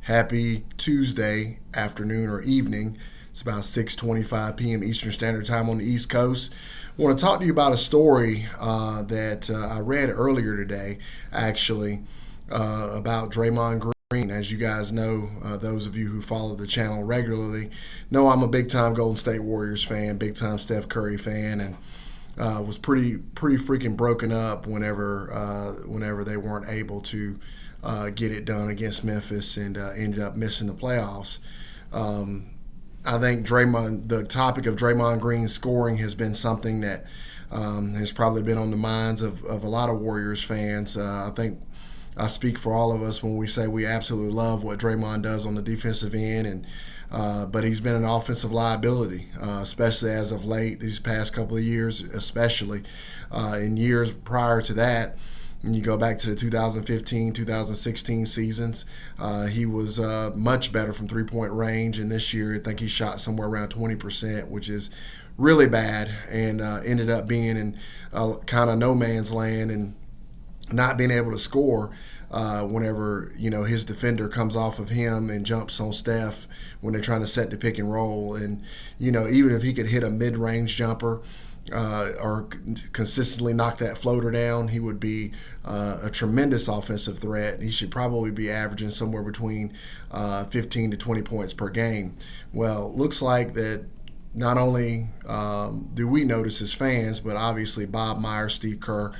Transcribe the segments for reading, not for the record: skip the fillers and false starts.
Happy Tuesday afternoon or evening. It's about 6:25 p.m. Eastern Standard Time on the East Coast. I want to talk to you about a story that I read earlier today, actually, about Draymond Green. As you guys know, those of you who follow the channel regularly know I'm a big-time Golden State Warriors fan, big-time Steph Curry fan, and was pretty freaking broken up whenever they weren't able to get it done against Memphis and ended up missing the playoffs. I think the topic of Draymond Green scoring has been something that has probably been on the minds of a lot of Warriors fans. I think I speak for all of us when we say we absolutely love what Draymond does on the defensive end, but he's been an offensive liability, especially as of late, these past couple of years, especially in years prior to that. When you go back to the 2015, 2016 seasons, he was much better from three-point range, and this year I think he shot somewhere around 20%, which is really bad, and ended up being in kind of no man's land and not being able to score whenever his defender comes off of him and jumps on Steph when they're trying to set the pick and roll. And even if he could hit a mid-range jumper or consistently knock that floater down, he would be a tremendous offensive threat. He should probably be averaging somewhere between 15 to 20 points per game. Well, looks like that not only do we notice as fans, but obviously Bob Myers, Steve Kerr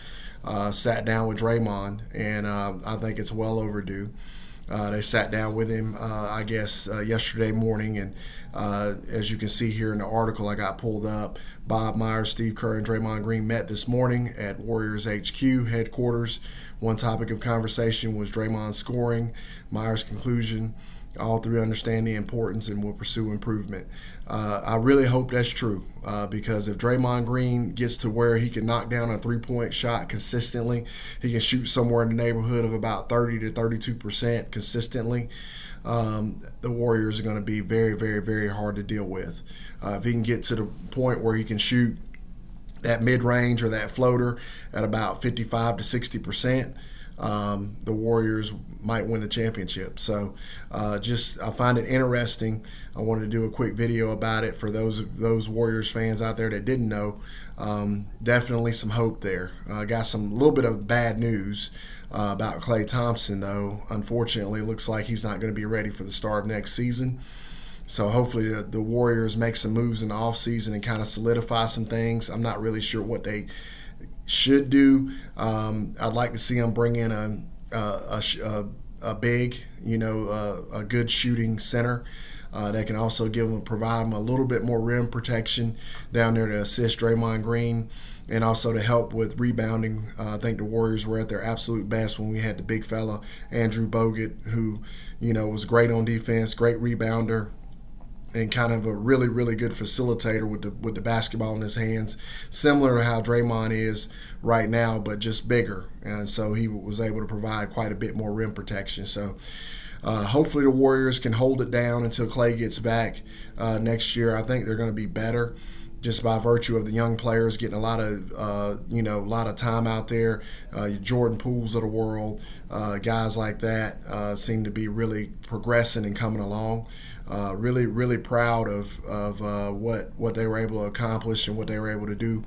sat down with Draymond, and I think it's well overdue. They sat down with him, I guess, yesterday morning, and as you can see here in the article I got pulled up, Bob Myers, Steve Kerr, and Draymond Green met this morning at Warriors HQ headquarters. One topic of conversation was Draymond scoring. Myers' conclusion: all three understand the importance and will pursue improvement. I really hope that's true because if Draymond Green gets to where he can knock down a three-point shot consistently, he can shoot somewhere in the neighborhood of about 30 to 32% consistently, the Warriors are going to be very, very, very hard to deal with. If he can get to the point where he can shoot that mid-range or that floater at about 55 to 60%, the Warriors might win the championship. So I find it interesting. I wanted to do a quick video about it for those Warriors fans out there that didn't know. Definitely some hope there. Got little bit of bad news about Klay Thompson, though. Unfortunately, it looks like he's not going to be ready for the start of next season. So hopefully the Warriors make some moves in the offseason and kind of solidify some things. I'm not really sure what they should do. I'd like to see them bring in a big, a good shooting center that can also provide them a little bit more rim protection down there to assist Draymond Green and also to help with rebounding. I think the Warriors were at their absolute best when we had the big fella Andrew Bogut, who was great on defense, great rebounder, and kind of a really, really good facilitator with the basketball in his hands, similar to how Draymond is right now, but just bigger. And so he was able to provide quite a bit more rim protection. So hopefully the Warriors can hold it down until Klay gets back next year. I think they're going to be better just by virtue of the young players getting a lot of time out there. Jordan Pooles of the world, guys like that seem to be really progressing and coming along. Really, really proud of what they were able to accomplish and what they were able to do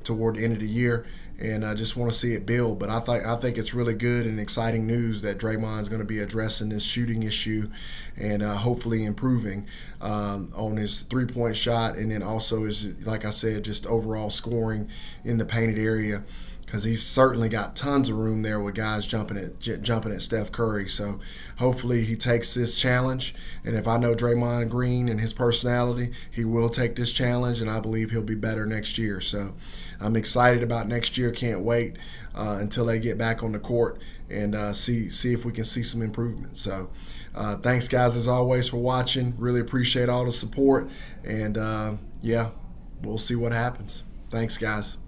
toward the end of the year, and I just want to see it build. But I think it's really good and exciting news that Draymond's going to be addressing this shooting issue and hopefully improving on his three-point shot, and then also his, like I said, just overall scoring in the painted area, because he's certainly got tons of room there with guys jumping at Steph Curry. So hopefully he takes this challenge, and if I know Draymond Green and his personality, he will take this challenge, and I believe he'll be better next year. So I'm excited about next year. Can't wait until they get back on the court and see if we can see some improvement. So thanks, guys, as always, for watching. Really appreciate all the support, and we'll see what happens. Thanks, guys.